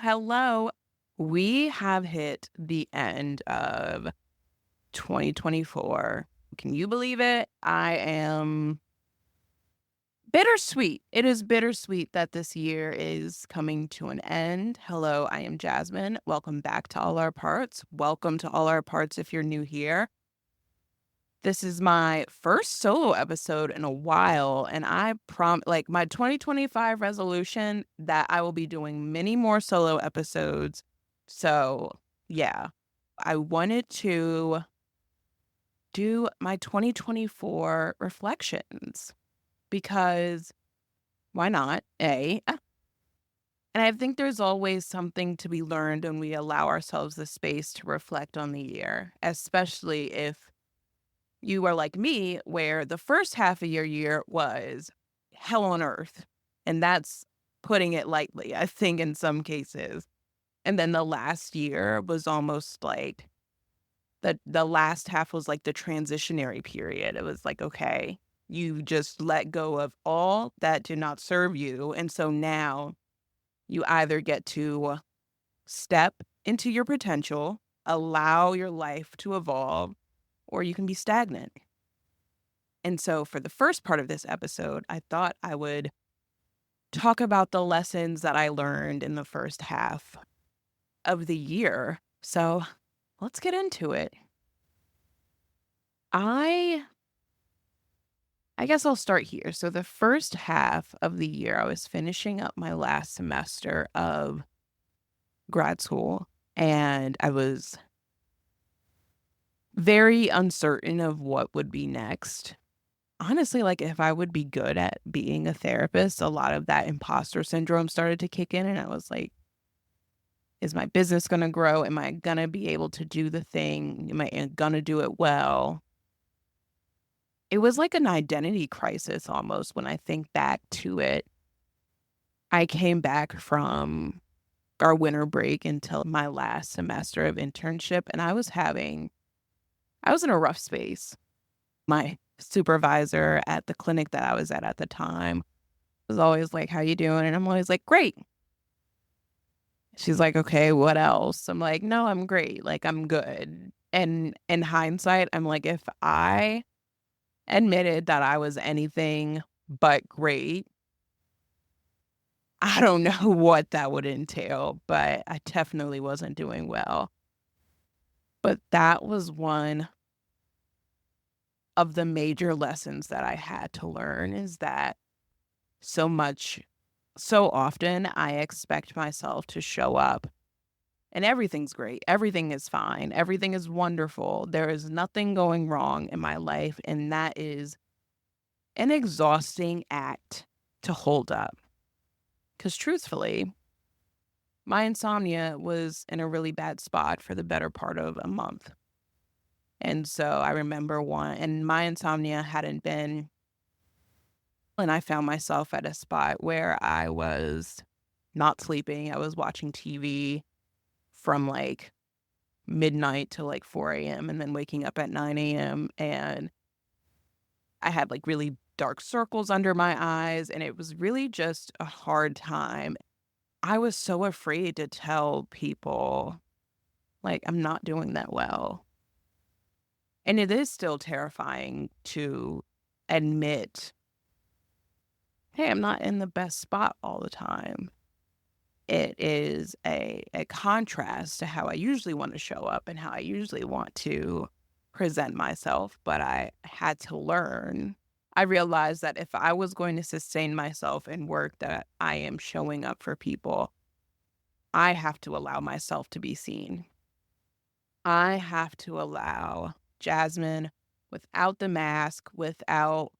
Hello. We have hit the end of 2024. Can you believe it? I am bittersweet. It is bittersweet that this year is coming to an end. Hello, I am Jasmine. Welcome back to All Our Parts. Welcome to All Our Parts if you're new here. This is my first solo episode in a while, and my 2025 resolution that I will be doing many more solo episodes. So, yeah, I wanted to do my 2024 reflections because why not? And I think there's always something to be learned when we allow ourselves the space to reflect on the year, especially if you are like me, where the first half of your year was hell on earth. And that's putting it lightly, I think, in some cases. And then the last year was almost like the last half was like the transitionary period. It was like, okay, you just let go of all that did not serve you. And so now you either get to step into your potential, allow your life to evolve, or you can be stagnant. And so for the first part of this episode, I thought I would talk about the lessons that I learned in the first half of the year. So let's get into it. I I guess I'll start here. So the first half of the year, I was finishing up my last semester of grad school, and I was very uncertain of what would be next. Honestly, like, if I would be good at being a therapist, a lot of that imposter syndrome started to kick in, and I was like, "Is my business gonna grow? Am I gonna be able to do the thing? Am I gonna do it well?" It was like an identity crisis almost when I think back to it. I came back from our winter break until my last semester of internship, and I was in a rough space. My supervisor at the clinic that I was at the time was always like, "How you doing?" And I'm always like, "Great." She's like, "Okay, what else?" I'm like, "No, I'm great. Like, I'm good." And in hindsight, I'm like, if I admitted that I was anything but great, I don't know what that would entail, but I definitely wasn't doing well. But that was one of the major lessons that I had to learn is that so much so often I expect myself to show up and everything's great. Everything is fine. Everything is wonderful. There is nothing going wrong in my life. And that is an exhausting act to hold up. Because truthfully, my insomnia was in a really bad spot for the better part of a month. And so I remember and my insomnia hadn't been, and I found myself at a spot where I was not sleeping. I was watching TV from like midnight to like 4 a.m. and then waking up at 9 a.m. And I had like really dark circles under my eyes, and it was really just a hard time. I was so afraid to tell people, like, I'm not doing that well. And it is still terrifying to admit, hey, I'm not in the best spot all the time. It is a contrast to how I usually want to show up and how I usually want to present myself, but I had to learn. I realized that if I was going to sustain myself in work that I am showing up for people, I have to allow myself to be seen. I have to allow Jasmine without the mask, without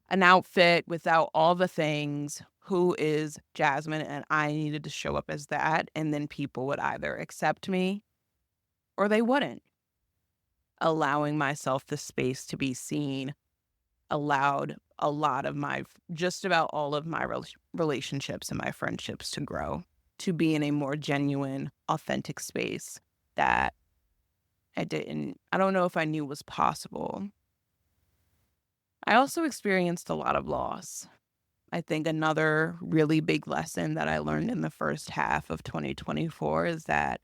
an outfit, without all the things, who is Jasmine, and I needed to show up as that, and then people would either accept me or they wouldn't. Allowing myself the space to be seen allowed a lot of just about all of my relationships and my friendships to grow, to be in a more genuine, authentic space that I don't know if I knew was possible. I also experienced a lot of loss. I think another really big lesson that I learned in the first half of 2024 is that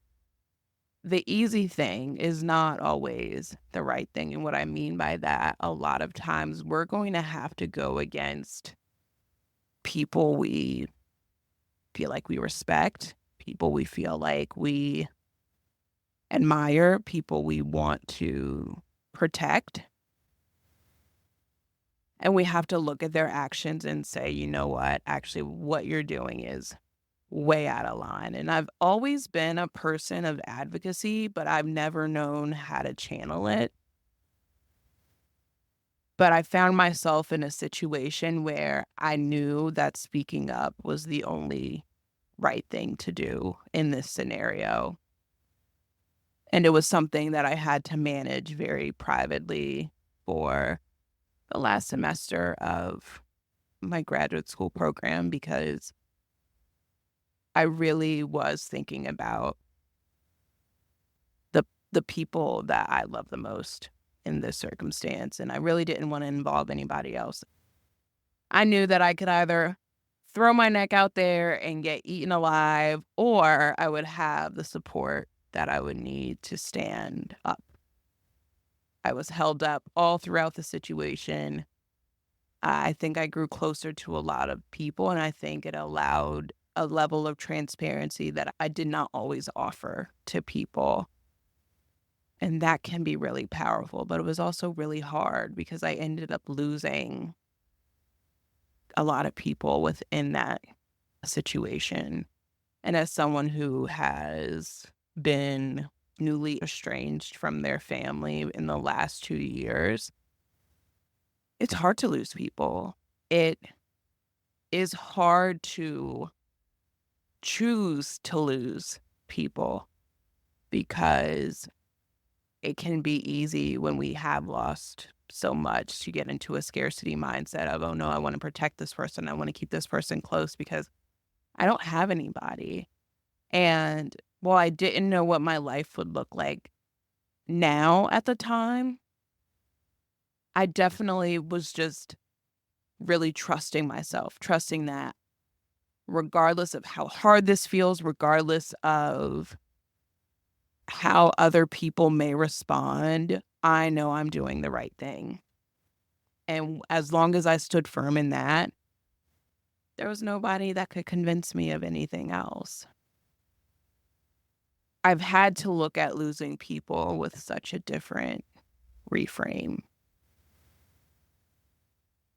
the easy thing is not always the right thing. And what I mean by that, a lot of times we're going to have to go against people we feel like we respect, people we feel like we admire, people we want to protect. And we have to look at their actions and say, you know what, actually, what you're doing is way out of line. And I've always been a person of advocacy, but I've never known how to channel it. But I found myself in a situation where I knew that speaking up was the only right thing to do in this scenario. And it was something that I had to manage very privately for the last semester of my graduate school program because I really was thinking about the people that I love the most in this circumstance, and I really didn't want to involve anybody else. I knew that I could either throw my neck out there and get eaten alive, or I would have the support that I would need to stand up. I was held up all throughout the situation. I think I grew closer to a lot of people, and I think it allowed a level of transparency that I did not always offer to people. And that can be really powerful, but it was also really hard because I ended up losing a lot of people within that situation. And as someone who has been newly estranged from their family in the last 2 years, it's hard to lose people. It is hard to choose to lose people because it can be easy when we have lost so much to get into a scarcity mindset of, oh no, I want to protect this person. I want to keep this person close because I don't have anybody. And while I didn't know what my life would look like now at the time, I definitely was just really trusting myself, trusting that regardless of how hard this feels, regardless of how other people may respond, I know I'm doing the right thing. And as long as I stood firm in that, there was nobody that could convince me of anything else. I've had to look at losing people with such a different reframe.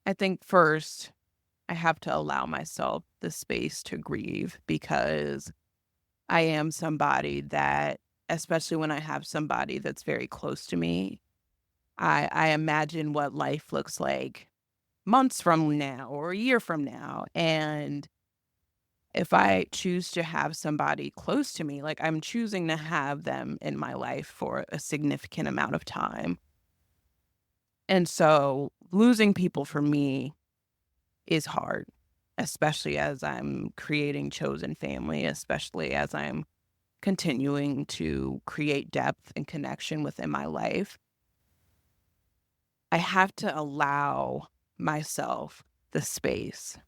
I think first, I have to allow myself the space to grieve because I am somebody that, especially when I have somebody that's very close to me, I imagine what life looks like months from now or a year from now. And if I choose to have somebody close to me, like I'm choosing to have them in my life for a significant amount of time. And so losing people for me is hard, especially as I'm creating chosen family, especially as I'm continuing to create depth and connection within my life. I have to allow myself the space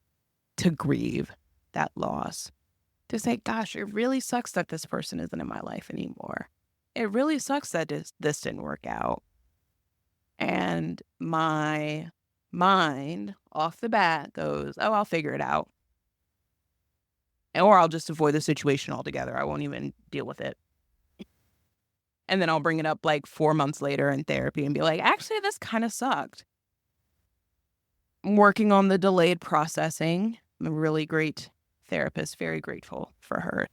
to grieve that loss, to say, gosh, it really sucks that this person isn't in my life anymore. It really sucks that this didn't work out. And my mind off the bat goes, oh, I'll figure it out. Or I'll just avoid the situation altogether. I won't even deal with it. And then I'll bring it up like 4 months later in therapy and be like, actually, this kind of sucked. I'm working on the delayed processing. I'm a really great therapist, very grateful for her.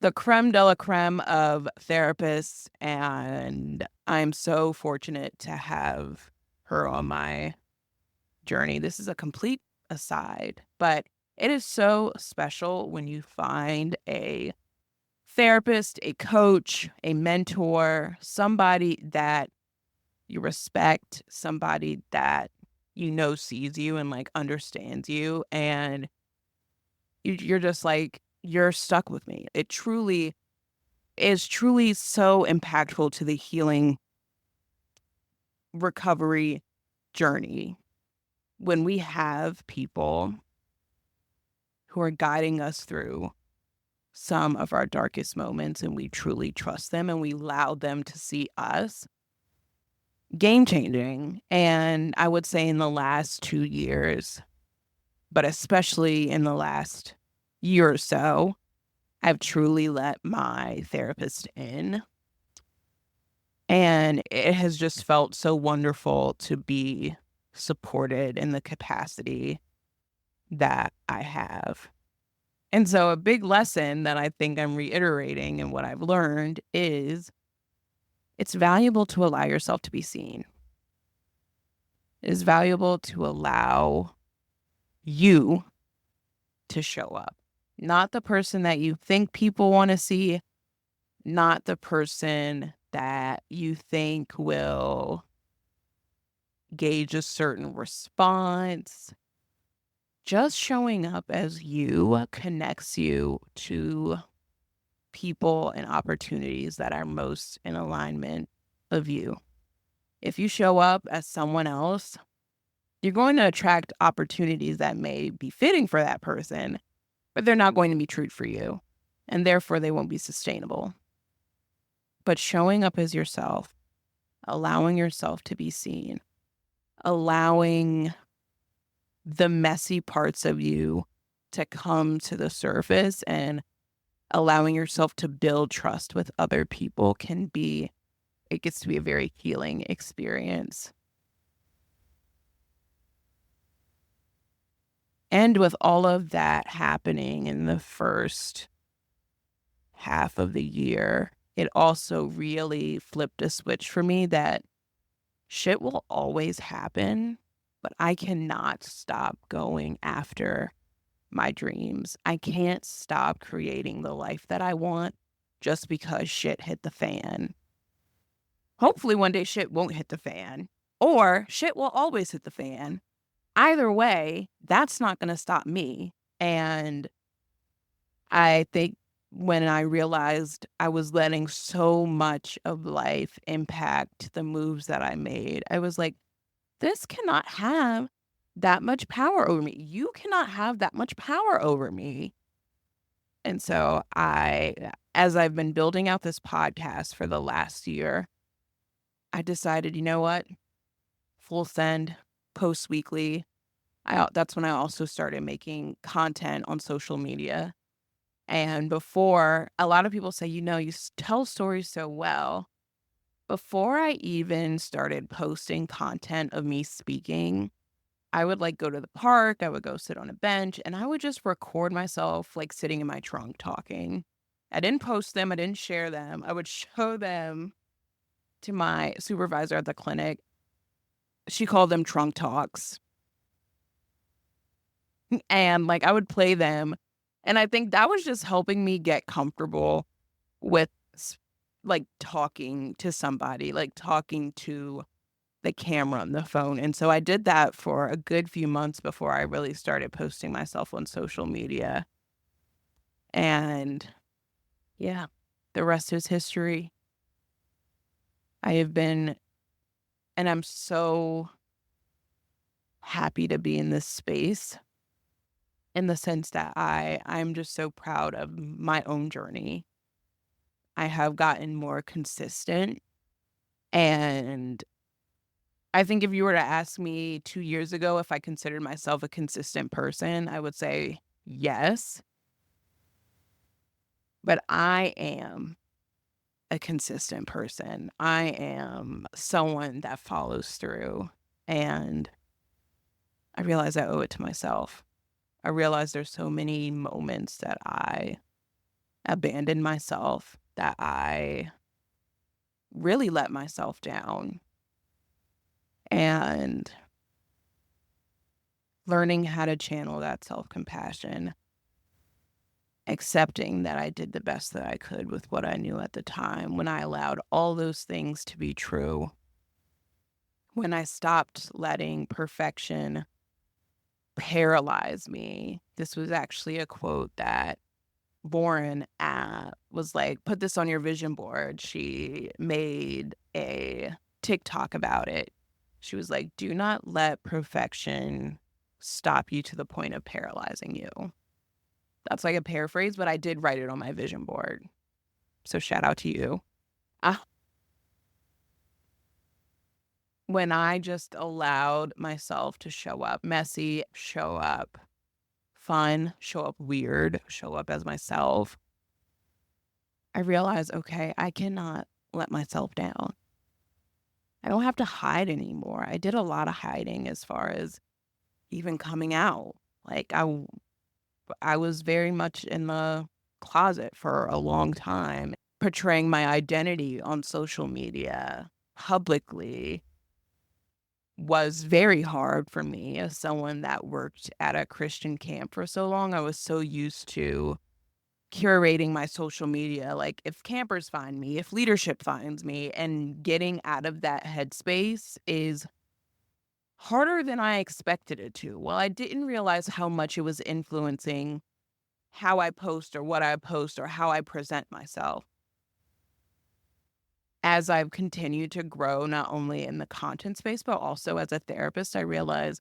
The creme de la creme of therapists, and I'm so fortunate to have her on my journey. This is a complete aside, but it is so special when you find a therapist, a coach, a mentor, somebody that you respect, somebody that you know sees you and like understands you, and you're just like, you're stuck with me. It truly is truly so impactful to the healing recovery journey when we have people who are guiding us through some of our darkest moments and we truly trust them and we allow them to see us, game changing. And I would say in the last 2 years, but especially in the last year or so, I've truly let my therapist in. And it has just felt so wonderful to be supported in the capacity that I have. And so a big lesson that I think I'm reiterating and what I've learned is it's valuable to allow yourself to be seen. It is valuable to allow you to show up, not the person that you think people want to see, not the person that you think will gauge a certain response. Just showing up as you connects you to people and opportunities that are most in alignment of you. If you show up as someone else, you're going to attract opportunities that may be fitting for that person, but they're not going to be true for you, and therefore they won't be sustainable. But showing up as yourself, allowing yourself to be seen, allowing the messy parts of you to come to the surface and allowing yourself to build trust with other people it gets to be a very healing experience. And with all of that happening in the first half of the year, it also really flipped a switch for me that shit will always happen, but I cannot stop going after my dreams. I can't stop creating the life that I want just because shit hit the fan. Hopefully one day shit won't hit the fan, or shit will always hit the fan. Either way, that's not going to stop me. And I think when I realized I was letting so much of life impact the moves that I made, I was like, this cannot have that much power over me. You cannot have that much power over me. And so as I've been building out this podcast for the last year, I decided, you know what? Full send, post weekly. That's when I also started making content on social media. And before, a lot of people say, you tell stories so well. Before I even started posting content of me speaking, I would go to the park, I would go sit on a bench, and I would just record myself sitting in my trunk talking. I didn't post them, I didn't share them. I would show them to my supervisor at the clinic. She called them trunk talks. And I would play them. And I think that was just helping me get comfortable with talking to somebody, talking to the camera on the phone. And so I did that for a good few months before I really started posting myself on social media. And yeah, the rest is history. I have been, and I'm so happy to be in this space in the sense that I'm just so proud of my own journey. I have gotten more consistent, and I think if you were to ask me 2 years ago if I considered myself a consistent person, I would say yes. But I am a consistent person. I am someone that follows through, and I realize I owe it to myself. I realize there's so many moments that I abandoned myself, that I really let myself down. And learning how to channel that self-compassion, accepting that I did the best that I could with what I knew at the time, when I allowed all those things to be true, when I stopped letting perfection paralyze me. This was actually a quote that Lauren was put this on your vision board. She made a TikTok about it. She was like, "Do not let perfection stop you to the point of paralyzing you." That's like a paraphrase, but I did write it on my vision board. So shout out to you. Ah, when I just allowed myself to show up messy, show up fun, show up weird, show up as myself, I realized, okay, I cannot let myself down. I don't have to hide anymore. I did a lot of hiding as far as even coming out. Like I was very much in the closet for a long time, portraying my identity on social media publicly was very hard for me as someone that worked at a Christian camp for so long. I was so used to curating my social media. Like, if campers find me, if leadership finds me, and getting out of that headspace is harder than I expected it to. Well, I didn't realize how much it was influencing how I post or what I post or how I present myself. As I've continued to grow, not only in the content space, but also as a therapist, I realize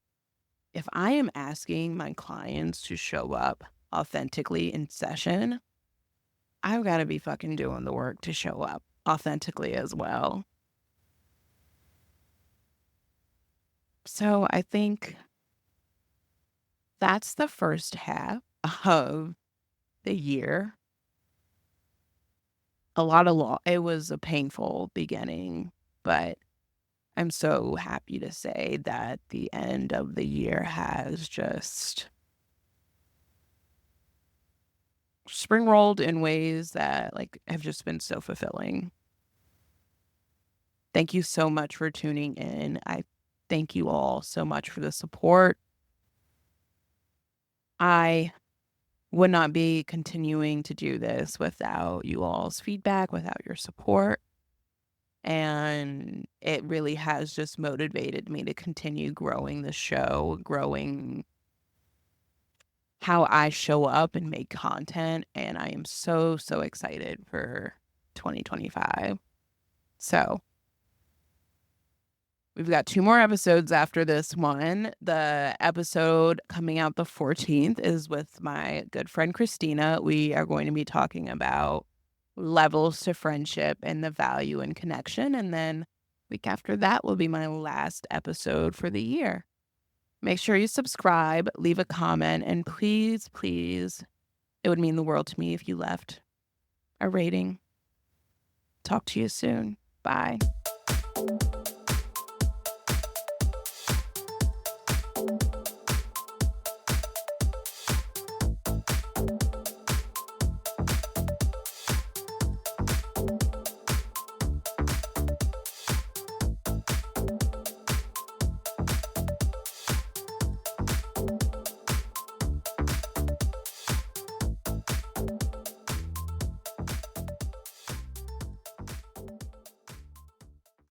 if I am asking my clients to show up authentically in session, I've got to be fucking doing the work to show up authentically as well. So I think that's the first half of the year. A lot of it was a painful beginning, but I'm so happy to say that the end of the year has just spring rolled in ways that like have just been so fulfilling. Thank you so much for tuning in. I thank you all so much for the support. I would not be continuing to do this without you all's feedback, without your support. And it really has just motivated me to continue growing the show, growing how I show up and make content. And I am so, so excited for 2025. So we've got 2 more episodes after this one. The episode coming out the 14th is with my good friend Christina. We are going to be talking about levels to friendship and the value in connection. And then week after that will be my last episode for the year. Make sure you subscribe, leave a comment, and please, please, it would mean the world to me if you left a rating. Talk to you soon. Bye.